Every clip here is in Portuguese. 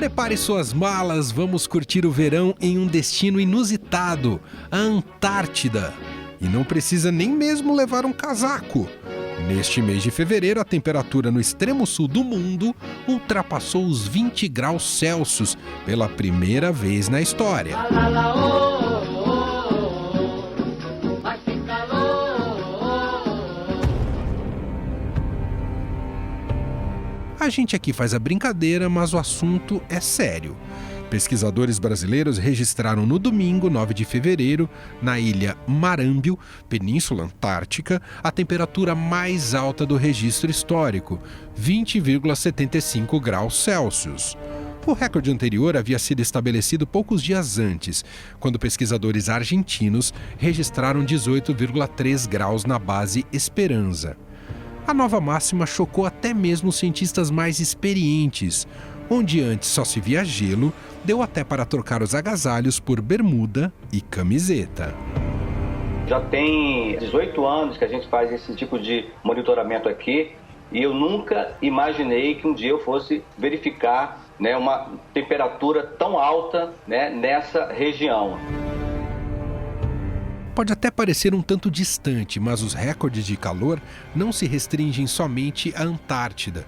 Prepare suas malas, vamos curtir o verão em um destino inusitado, a Antártida. E não precisa nem mesmo levar um casaco. Neste mês de fevereiro, a temperatura no extremo sul do mundo ultrapassou os 20 graus Celsius pela primeira vez na história. A gente aqui faz a brincadeira, mas o assunto é sério. Pesquisadores brasileiros registraram no domingo, 9 de fevereiro, na ilha Marâmbio, Península Antártica, a temperatura mais alta do registro histórico, 20,75 graus Celsius. O recorde anterior havia sido estabelecido poucos dias antes, quando pesquisadores argentinos registraram 18,3 graus na base Esperança. A nova máxima chocou até mesmo os cientistas mais experientes. Onde antes só se via gelo, deu até para trocar os agasalhos por bermuda e camiseta. Já tem 18 anos que a gente faz esse tipo de monitoramento aqui e eu nunca imaginei que um dia eu fosse verificar, uma temperatura tão alta, nessa região. Pode até parecer um tanto distante, mas os recordes de calor não se restringem somente à Antártida.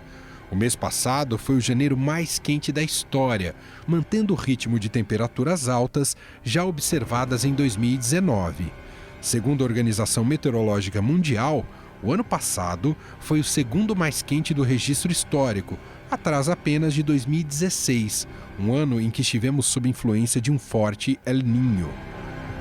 O mês passado foi o janeiro mais quente da história, mantendo o ritmo de temperaturas altas já observadas em 2019. Segundo a Organização Meteorológica Mundial, o ano passado foi o segundo mais quente do registro histórico, atrás apenas de 2016, um ano em que estivemos sob influência de um forte El Niño.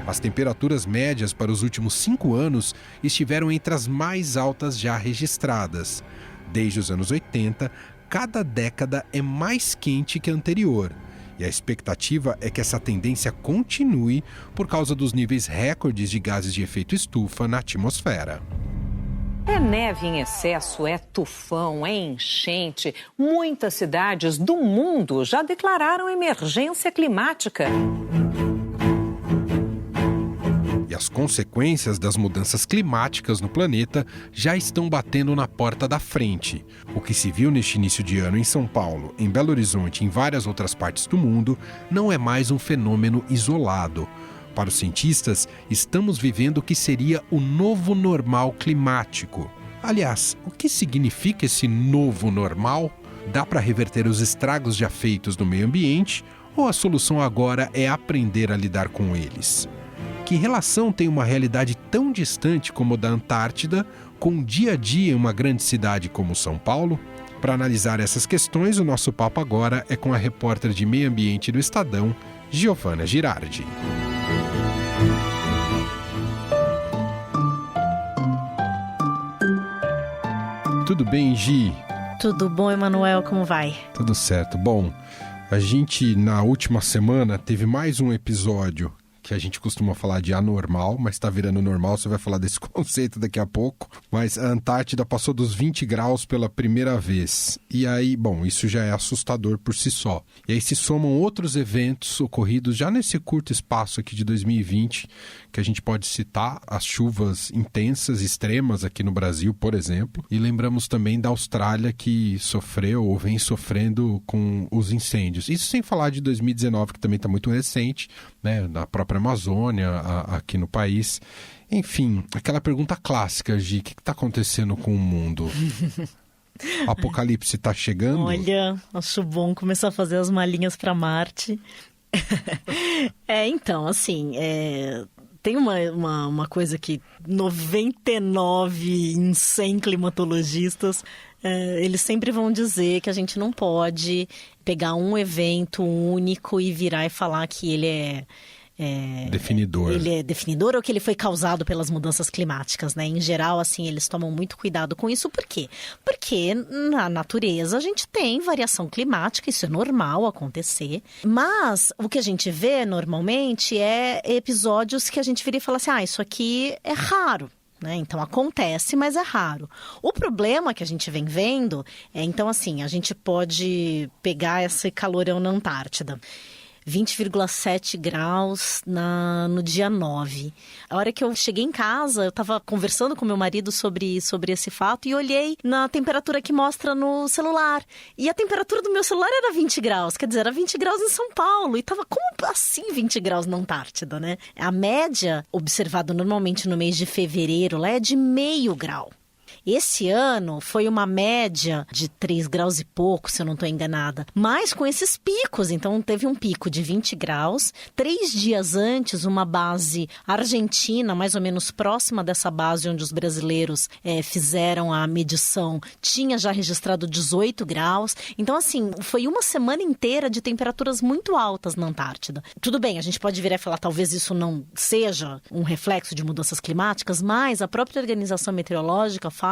As temperaturas médias para os últimos 5 anos estiveram entre as mais altas já registradas. Desde os anos 80, cada década é mais quente que a anterior. E a expectativa é que essa tendência continue por causa dos níveis recordes de gases de efeito estufa na atmosfera. É neve em excesso, é tufão, é enchente. Muitas cidades do mundo já declararam emergência climática. E as consequências das mudanças climáticas no planeta já estão batendo na porta da frente. O que se viu neste início de ano em São Paulo, em Belo Horizonte e em várias outras partes do mundo não é mais um fenômeno isolado. Para os cientistas, estamos vivendo o que seria o novo normal climático. Aliás, o que significa esse novo normal? Dá para reverter os estragos já feitos no meio ambiente ou a solução agora é aprender a lidar com eles? Que relação tem uma realidade tão distante como a da Antártida com o dia a dia em uma grande cidade como São Paulo? Para analisar essas questões, o nosso papo agora é com a repórter de Meio Ambiente do Estadão, Giovana Girardi. Tudo bem, Gi? Tudo bom, Emanuel? Como vai? Tudo certo. Bom, a gente na última semana teve mais um episódio que a gente costuma falar de anormal, mas está virando normal, você vai falar desse conceito daqui a pouco. Mas a Antártida passou dos 20 graus pela primeira vez. E aí, bom, isso já é assustador por si só. E aí se somam outros eventos ocorridos já nesse curto espaço aqui de 2020, que a gente pode citar as chuvas intensas, extremas aqui no Brasil, por exemplo. E lembramos também da Austrália, que sofreu ou vem sofrendo com os incêndios. Isso sem falar de 2019, que também está muito recente, na própria Amazônia, aqui no país. Enfim, aquela pergunta clássica, Gi, o que está acontecendo com o mundo? O apocalipse está chegando? Olha, acho bom começar a fazer as malinhas para Marte. Então, assim, tem uma coisa que 99 em 100 climatologistas, eles sempre vão dizer que a gente não pode pegar um evento único e virar e falar que ele é definidor. Ele é definidor ou que ele foi causado pelas mudanças climáticas, né? Em geral, assim, eles tomam muito cuidado com isso. Por quê? Porque na natureza a gente tem variação climática, isso é normal acontecer. Mas o que a gente vê normalmente é episódios que a gente vira e fala assim, isso aqui é raro. Então acontece, mas é raro. O problema que a gente vem vendo então assim, a gente pode pegar esse calorão na Antártida. 20,7 graus no dia 9. A hora que eu cheguei em casa, eu estava conversando com meu marido sobre esse fato e olhei na temperatura que mostra no celular. E a temperatura do meu celular era 20 graus, quer dizer, era 20 graus em São Paulo. E estava como assim 20 graus na Antártida, né? A média observada normalmente no mês de fevereiro lá é de meio grau. Esse ano foi uma média de 3 graus e pouco, se eu não estou enganada. Mas com esses picos, então teve um pico de 20 graus. 3 dias antes, uma base argentina, mais ou menos próxima dessa base onde os brasileiros fizeram a medição, tinha já registrado 18 graus. Então, assim, foi uma semana inteira de temperaturas muito altas na Antártida. Tudo bem, a gente pode virar e falar, talvez isso não seja um reflexo de mudanças climáticas, mas a própria Organização Meteorológica fala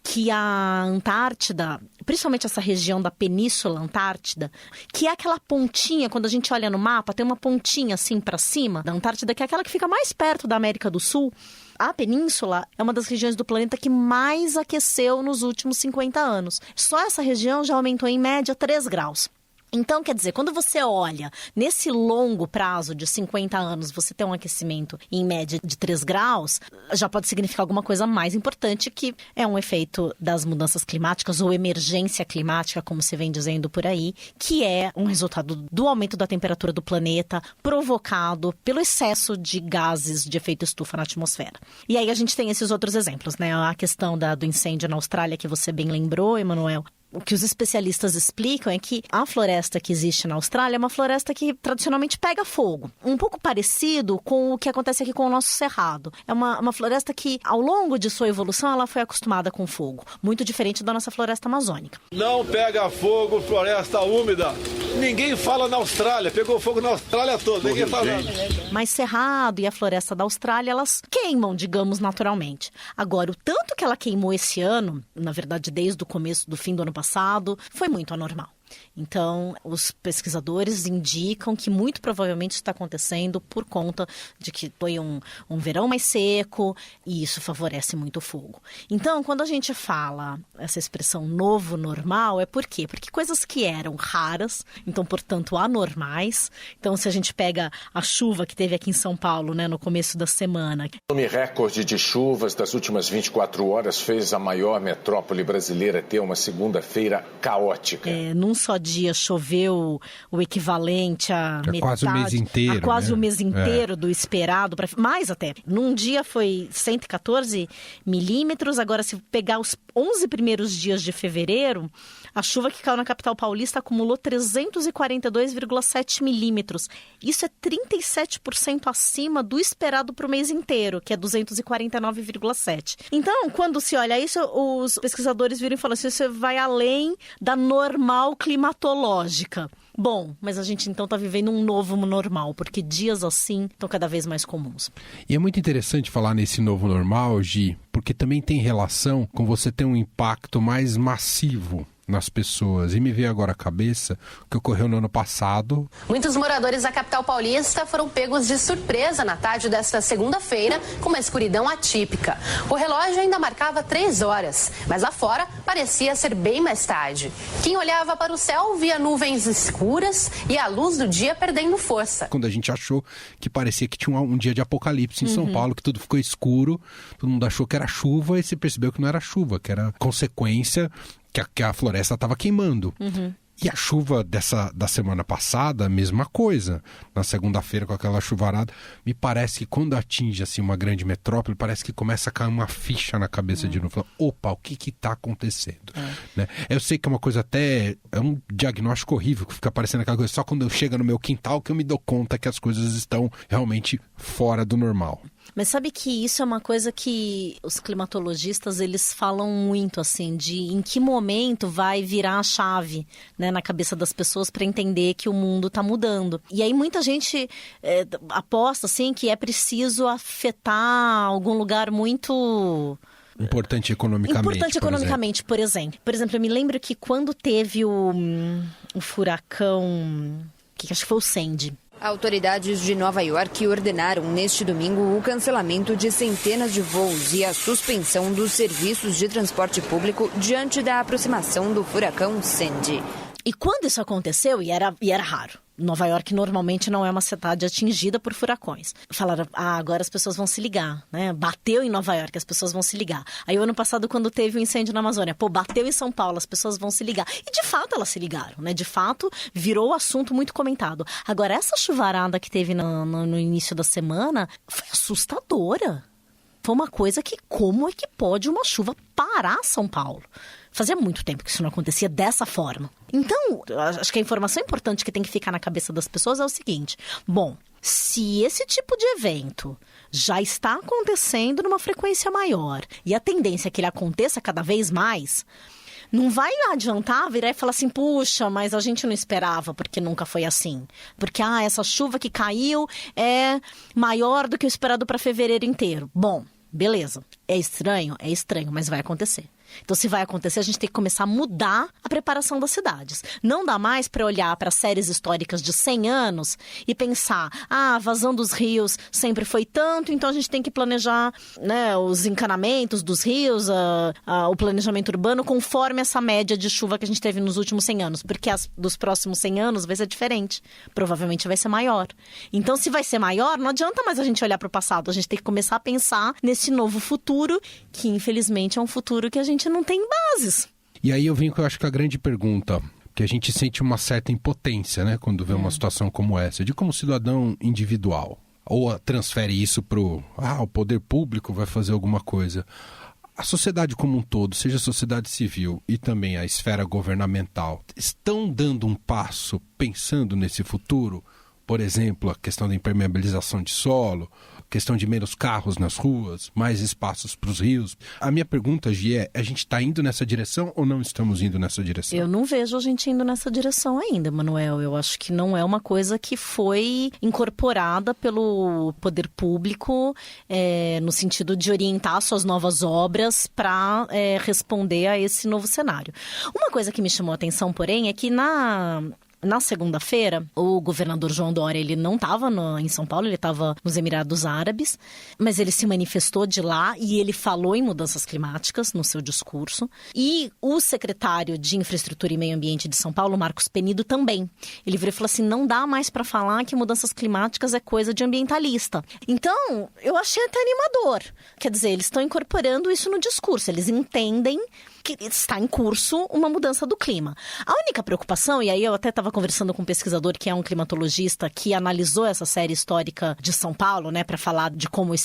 que a Antártida, principalmente essa região da Península Antártida, que é aquela pontinha, quando a gente olha no mapa, tem uma pontinha assim para cima da Antártida, que é aquela que fica mais perto da América do Sul. A Península é uma das regiões do planeta que mais aqueceu nos últimos 50 anos. Só essa região já aumentou em média 3 graus. Então, quer dizer, quando você olha nesse longo prazo de 50 anos, você tem um aquecimento em média de 3 graus, já pode significar alguma coisa mais importante, que é um efeito das mudanças climáticas ou emergência climática, como se vem dizendo por aí, que é um resultado do aumento da temperatura do planeta provocado pelo excesso de gases de efeito estufa na atmosfera. E aí a gente tem esses outros exemplos, né? A questão do incêndio na Austrália, que você bem lembrou, Emanuel. O que os especialistas explicam é que a floresta que existe na Austrália é uma floresta que tradicionalmente pega fogo. Um pouco parecido com o que acontece aqui com o nosso cerrado. É uma floresta que, ao longo de sua evolução, ela foi acostumada com fogo. Muito diferente da nossa floresta amazônica. Não pega fogo, floresta úmida. Ninguém fala na Austrália. Pegou fogo na Austrália toda. Ninguém fala nada. Mas cerrado e a floresta da Austrália, elas queimam, digamos, naturalmente. Agora, o tanto que ela queimou esse ano, na verdade, desde o começo do fim do ano passado, foi muito anormal. Então, os pesquisadores indicam que muito provavelmente isso está acontecendo por conta de que foi um verão mais seco e isso favorece muito o fogo. Então, quando a gente fala essa expressão novo normal, é por quê? Porque coisas que eram raras, então, portanto, anormais. Então, se a gente pega a chuva que teve aqui em São Paulo, né, no começo da semana. O recorde de chuvas das últimas 24 horas fez a maior metrópole brasileira ter uma segunda-feira caótica. Num só dia choveu o equivalente a metade, quase o mês inteiro, a quase o mês inteiro do esperado, mais até. Num dia foi 114 milímetros, agora se pegar os 11 primeiros dias de fevereiro, a chuva que caiu na capital paulista acumulou 342,7 milímetros. Isso é 37% acima do esperado para o mês inteiro, que é 249,7. Então, quando se olha isso, os pesquisadores viram e falam assim, isso vai além da normal climatológica. Bom, mas a gente então está vivendo um novo normal, porque dias assim estão cada vez mais comuns. E é muito interessante falar nesse novo normal, Gi, porque também tem relação com você ter um impacto mais massivo nas pessoas. E me veio agora à cabeça o que ocorreu no ano passado. Muitos moradores da capital paulista foram pegos de surpresa na tarde desta segunda-feira com uma escuridão atípica. O relógio ainda marcava 3 horas, mas lá fora parecia ser bem mais tarde. Quem olhava para o céu via nuvens escuras e a luz do dia perdendo força. Quando a gente achou que parecia que tinha um dia de apocalipse em São Paulo, que tudo ficou escuro, todo mundo achou que era chuva e se percebeu que não era chuva, que era consequência que a floresta estava queimando. E a chuva da semana passada, a mesma coisa. Na segunda-feira, com aquela chuvarada, me parece que quando atinge assim, uma grande metrópole, parece que começa a cair uma ficha na cabeça de novo. Opa, o que está acontecendo? Né? Eu sei que é uma coisa até... É um diagnóstico horrível, que fica parecendo aquela coisa só quando eu chego no meu quintal que eu me dou conta que as coisas estão realmente fora do normal. Mas sabe que isso é uma coisa que os climatologistas, eles falam muito, assim, de em que momento vai virar a chave, né, na cabeça das pessoas para entender que o mundo está mudando. E aí muita gente aposta, assim, que é preciso afetar algum lugar muito... Importante economicamente, por exemplo. Por exemplo, eu me lembro que quando teve o furacão, que acho que foi o Sandy. Autoridades de Nova York ordenaram neste domingo o cancelamento de centenas de voos e a suspensão dos serviços de transporte público diante da aproximação do furacão Sandy. E quando isso aconteceu, e era raro, Nova York normalmente não é uma cidade atingida por furacões. Falaram, agora as pessoas vão se ligar, né? Bateu em Nova York, as pessoas vão se ligar. Aí o ano passado, quando teve o incêndio na Amazônia, bateu em São Paulo, as pessoas vão se ligar. E de fato elas se ligaram, né? De fato, virou assunto muito comentado. Agora, essa chuvarada que teve no início da semana foi assustadora. Foi uma coisa que, como é que pode uma chuva parar São Paulo? Fazia muito tempo que isso não acontecia dessa forma. Então, acho que a informação importante que tem que ficar na cabeça das pessoas é o seguinte. Bom, se esse tipo de evento já está acontecendo numa frequência maior e a tendência é que ele aconteça cada vez mais, não vai adiantar virar e falar assim, puxa, mas a gente não esperava porque nunca foi assim. Porque, essa chuva que caiu é maior do que o esperado para fevereiro inteiro. Bom, beleza. É estranho, mas vai acontecer. Então, se vai acontecer, a gente tem que começar a mudar a preparação das cidades. Não dá mais para olhar para séries históricas de 100 anos e pensar, a vazão dos rios sempre foi tanto, então a gente tem que planejar, né, os encanamentos dos rios, o planejamento urbano conforme essa média de chuva que a gente teve nos últimos 100 anos. Porque dos próximos 100 anos vai ser diferente. Provavelmente vai ser maior. Então, se vai ser maior, não adianta mais a gente olhar para o passado. A gente tem que começar a pensar nesse novo futuro, que infelizmente é um futuro que a gente não tem bases. E aí eu venho com, eu acho que a grande pergunta, que a gente sente uma certa impotência, né, quando vê uma situação como essa, de como cidadão individual, ou transfere isso para o poder público vai fazer alguma coisa. A sociedade como um todo, seja a sociedade civil e também a esfera governamental, estão dando um passo pensando nesse futuro? Por exemplo, a questão da impermeabilização de solo, questão de menos carros nas ruas, mais espaços para os rios. A minha pergunta, Gi, a gente está indo nessa direção ou não estamos indo nessa direção? Eu não vejo a gente indo nessa direção ainda, Manuel. Eu acho que não é uma coisa que foi incorporada pelo poder público no sentido de orientar suas novas obras para responder a esse novo cenário. Uma coisa que me chamou a atenção, porém, é que na segunda-feira, o governador João Dória, ele não estava em São Paulo, ele estava nos Emirados Árabes, mas ele se manifestou de lá e ele falou em mudanças climáticas no seu discurso. E o secretário de Infraestrutura e Meio Ambiente de São Paulo, Marcos Penido, também. Ele virou e falou assim, não dá mais para falar que mudanças climáticas é coisa de ambientalista. Então, eu achei até animador. Quer dizer, eles estão incorporando isso no discurso, eles entendem que está em curso uma mudança do clima. A única preocupação, e aí eu até estava conversando com um pesquisador que é um climatologista que analisou essa série histórica de São Paulo, né, para falar de como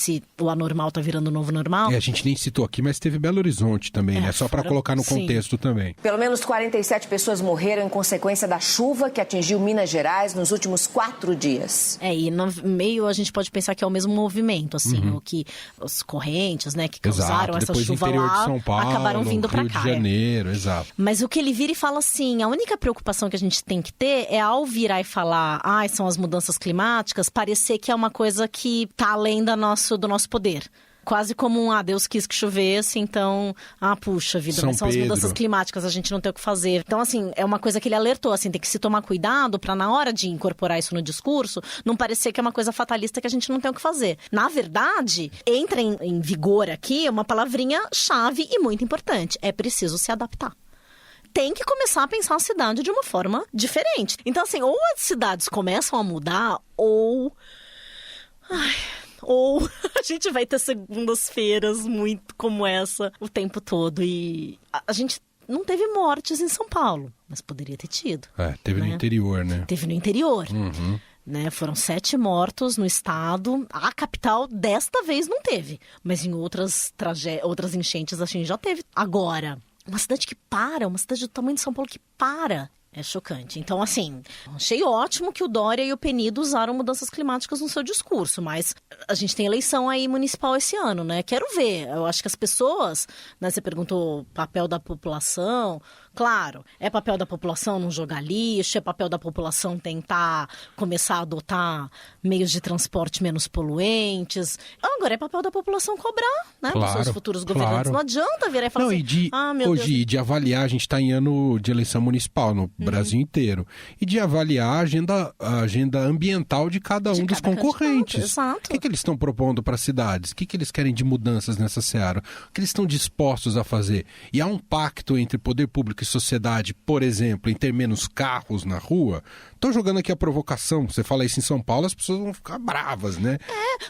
o anormal está virando o novo normal. A gente nem citou aqui, mas teve Belo Horizonte também, né? Só para colocar no contexto também. Pelo menos 47 pessoas morreram em consequência da chuva que atingiu Minas Gerais nos últimos 4 dias. E no meio a gente pode pensar que é o mesmo movimento, assim, o que os correntes, né, que causaram essa chuva lá, de São Paulo, acabaram vindo para Rio de Janeiro, exato. Mas o que ele vira e fala assim, a única preocupação que a gente tem que ter é ao virar e falar, são as mudanças climáticas, parecer que é uma coisa que tá além do nosso poder. Quase como Deus quis que chovesse, então, puxa vida, mas são as mudanças climáticas, a gente não tem o que fazer. Então, assim, é uma coisa que ele alertou, assim, tem que se tomar cuidado para na hora de incorporar isso no discurso, não parecer que é uma coisa fatalista que a gente não tem o que fazer. Na verdade, entra em vigor aqui uma palavrinha-chave e muito importante, é preciso se adaptar. Tem que começar a pensar a cidade de uma forma diferente. Então, assim, ou as cidades começam a mudar, ou a gente vai ter segundas-feiras muito como essa o tempo todo. E a gente não teve mortes em São Paulo, mas poderia ter tido. Teve, né? No interior, né? Teve no interior. Né? Foram 7 mortos no estado. A capital, desta vez, não teve. Mas em outras enchentes, a gente já teve. Agora, uma cidade que para, uma cidade do tamanho de São Paulo que para. É chocante. Então, assim, achei ótimo que o Dória e o Penido usaram mudanças climáticas no seu discurso, mas a gente tem eleição aí municipal esse ano, né? Quero ver. Eu acho que as pessoas, né? Você perguntou o papel da população. Claro, é papel da população não jogar lixo, é papel da população tentar começar a adotar meios de transporte menos poluentes. Agora é papel da população cobrar, né? Dos seus futuros governantes. Não adianta virar e falar Hoje, de avaliar, a gente está em ano de eleição municipal no Brasil inteiro. E de avaliar a agenda ambiental de cada um dos concorrentes. Exato. O que eles estão propondo para as cidades? O que eles querem de mudanças nessa seara? O que eles estão dispostos a fazer? E há um pacto entre poder público e sociedade, por exemplo, em ter menos carros na rua? Estou jogando aqui a provocação. Você fala isso em São Paulo, as pessoas vão ficar bravas, né?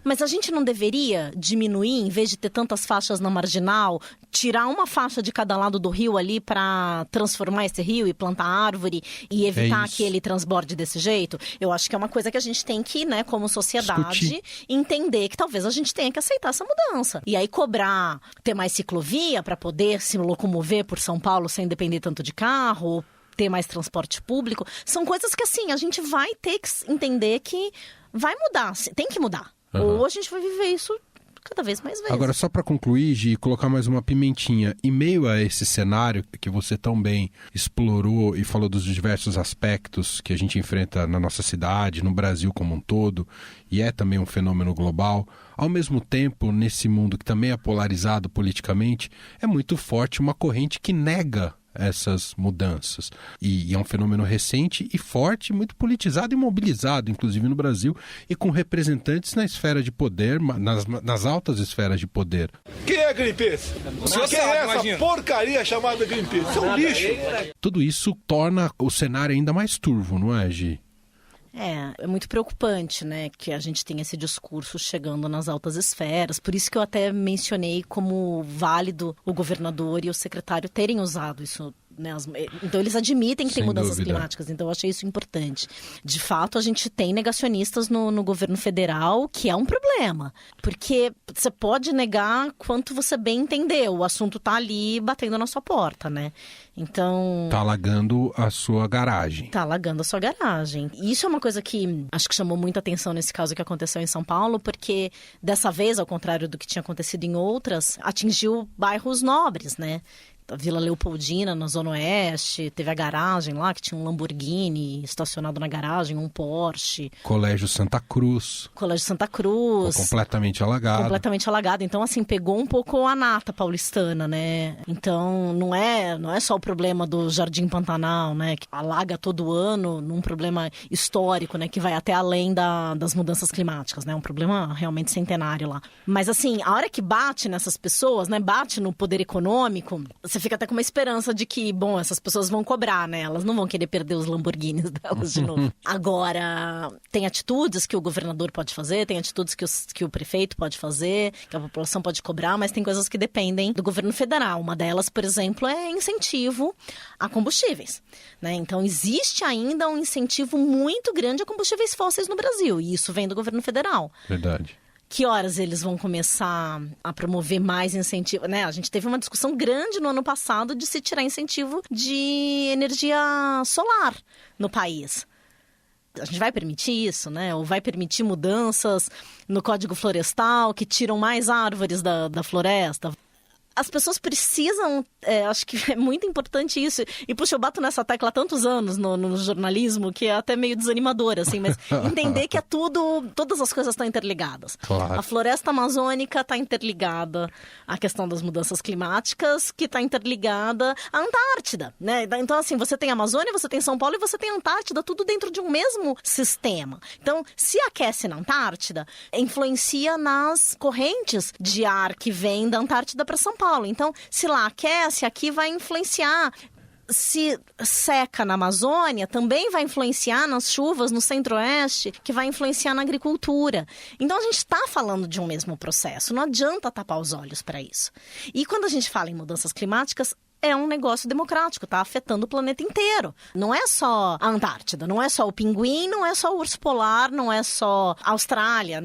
Mas a gente não deveria diminuir, em vez de ter tantas faixas na marginal, tirar uma faixa de cada lado do rio ali para transformar esse rio e plantar árvore e evitar que ele transborde desse jeito? Eu acho que é uma coisa que a gente tem que, né, como sociedade, entender que talvez a gente tenha que aceitar essa mudança. E aí cobrar, ter mais ciclovia para poder se locomover por São Paulo sem depender tanto de carro, ter mais transporte público, são coisas que, assim, a gente vai ter que entender que vai mudar, tem que mudar. Ou a gente vai viver isso cada vez mais vezes. Agora, só para concluir, Gi, colocar mais uma pimentinha. Em meio a esse cenário que você tão bem explorou e falou dos diversos aspectos que a gente enfrenta na nossa cidade, no Brasil como um todo, e é também um fenômeno global, ao mesmo tempo, nesse mundo que também é polarizado politicamente, é muito forte uma corrente que nega essas mudanças. E é um fenômeno recente e forte, muito politizado e mobilizado, inclusive no Brasil, e com representantes na esfera de poder, nas altas esferas de poder. Quem é Greenpeace? Quem é essa porcaria chamada Greenpeace? Isso é um lixo. Tudo isso torna o cenário ainda mais turvo, não é, Gi? É muito preocupante, né, que a gente tenha esse discurso chegando nas altas esferas. Por isso que eu até mencionei como válido o governador e o secretário terem usado isso, né? Então eles admitem que tem mudanças climáticas, então eu achei isso importante. De fato, a gente tem negacionistas no governo federal, que é um problema, porque você pode negar quanto você bem entendeu, o assunto tá ali batendo na sua porta, né? Então... Tá alagando a sua garagem. Tá alagando a sua garagem. E isso é uma coisa que acho que chamou muita atenção nesse caso que aconteceu em São Paulo, porque dessa vez, ao contrário do que tinha acontecido em outras, atingiu bairros nobres, né? A Vila Leopoldina, na Zona Oeste, teve a garagem lá, que tinha um Lamborghini estacionado na garagem, um Porsche. Colégio Santa Cruz. Ficou completamente alagado. Completamente alagado. Então, assim, pegou um pouco a nata paulistana, né? Então, não é só o problema do Jardim Pantanal, né? Que alaga todo ano, num problema histórico, né? Que vai até além das mudanças climáticas, né? Um problema realmente centenário lá. Mas, assim, a hora que bate nessas pessoas, né? Bate no poder econômico... Você fica até com uma esperança de que, bom, essas pessoas vão cobrar, né? Elas não vão querer perder os Lamborghinis delas de novo. Agora, tem atitudes que o governador pode fazer, tem atitudes que o prefeito pode fazer, que a população pode cobrar, mas tem coisas que dependem do governo federal. Uma delas, por exemplo, é incentivo a combustíveis, né? Então, existe ainda um incentivo muito grande a combustíveis fósseis no Brasil, e isso vem do governo federal. Verdade. Que horas eles vão começar a promover mais incentivo, né? A gente teve uma discussão grande no ano passado de se tirar incentivo de energia solar no país. A gente vai permitir isso, né? Ou vai permitir mudanças no Código Florestal que tiram mais árvores da floresta? As pessoas precisam, acho que é muito importante isso. E, puxa, eu bato nessa tecla há tantos anos no jornalismo que é até meio desanimador, assim. Mas entender que todas as coisas estão interligadas. Claro. A floresta amazônica está interligada à questão das mudanças climáticas, que está interligada à Antártida, né? Então, assim, você tem a Amazônia, você tem São Paulo e você tem a Antártida, tudo dentro de um mesmo sistema. Então, se aquece na Antártida, influencia nas correntes de ar que vem da Antártida para São Paulo. Então, se lá aquece, aqui vai influenciar. Se seca na Amazônia, também vai influenciar nas chuvas no Centro-Oeste, que vai influenciar na agricultura. Então, a gente está falando de um mesmo processo. Não adianta tapar os olhos para isso. E quando a gente fala em mudanças climáticas, é um negócio democrático, está afetando o planeta inteiro. Não é só a Antártida, não é só o pinguim, não é só o urso polar, não é só a Austrália,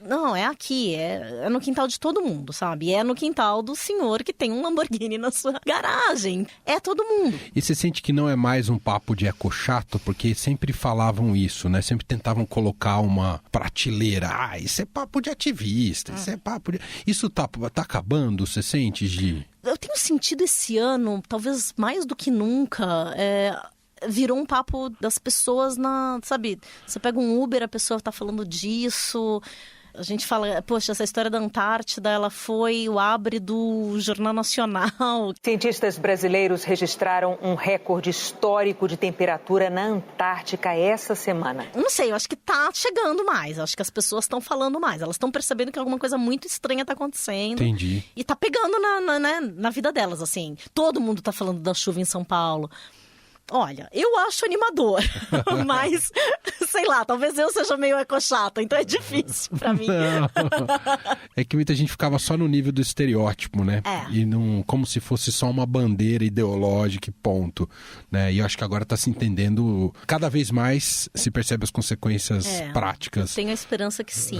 Não, é aqui, é no quintal de todo mundo, sabe? É no quintal do senhor que tem um Lamborghini na sua garagem. É todo mundo. E você sente que não é mais um papo de ecochato? Porque sempre falavam isso, né? Sempre tentavam colocar uma prateleira. Isso é papo de ativista, isso é papo de... Isso tá acabando, você sente, Gi? Eu tenho sentido esse ano, talvez mais do que nunca, virou um papo das pessoas sabe? Você pega um Uber, a pessoa tá falando disso... A gente fala, poxa, essa história da Antártida, ela foi o abre do Jornal Nacional. Cientistas brasileiros registraram um recorde histórico de temperatura na Antártica essa semana. Não sei, eu acho que tá chegando mais. Eu acho que as pessoas estão falando mais. Elas estão percebendo que alguma coisa muito estranha tá acontecendo. Entendi. E tá pegando na vida delas, assim. Todo mundo tá falando da chuva em São Paulo. Olha, eu acho animador, mas, sei lá, talvez eu seja meio ecochata, então é difícil pra mim. Não. É que muita gente ficava só no nível do estereótipo, né? E não, como se fosse só uma bandeira ideológica e ponto, né? E eu acho que agora tá se entendendo, cada vez mais se percebe as consequências práticas. Eu tenho a esperança que sim,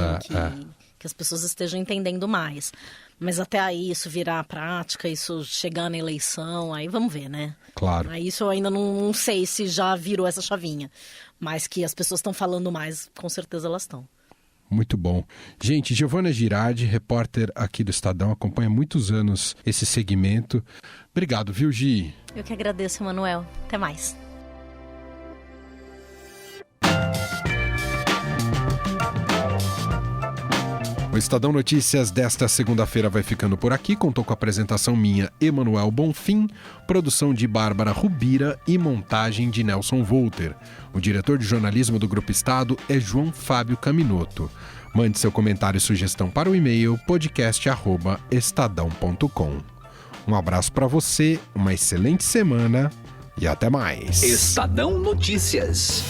que as pessoas estejam entendendo mais. Mas até aí isso virar prática, isso chegar na eleição, aí vamos ver, né? Claro. Aí isso eu ainda não sei se já virou essa chavinha. Mas que as pessoas estão falando mais, com certeza elas estão. Muito bom. Gente, Giovana Girardi, repórter aqui do Estadão, acompanha há muitos anos esse segmento. Obrigado, viu, Gi? Eu que agradeço, Emanuel. Até mais. O Estadão Notícias desta segunda-feira vai ficando por aqui. Contou com a apresentação minha, Emanuel Bonfim, produção de Bárbara Rubira e montagem de Nelson Volter. O diretor de jornalismo do Grupo Estado é João Fábio Caminoto. Mande seu comentário e sugestão para o e-mail podcast@estadão.com. Um abraço para você, uma excelente semana e até mais. Estadão Notícias.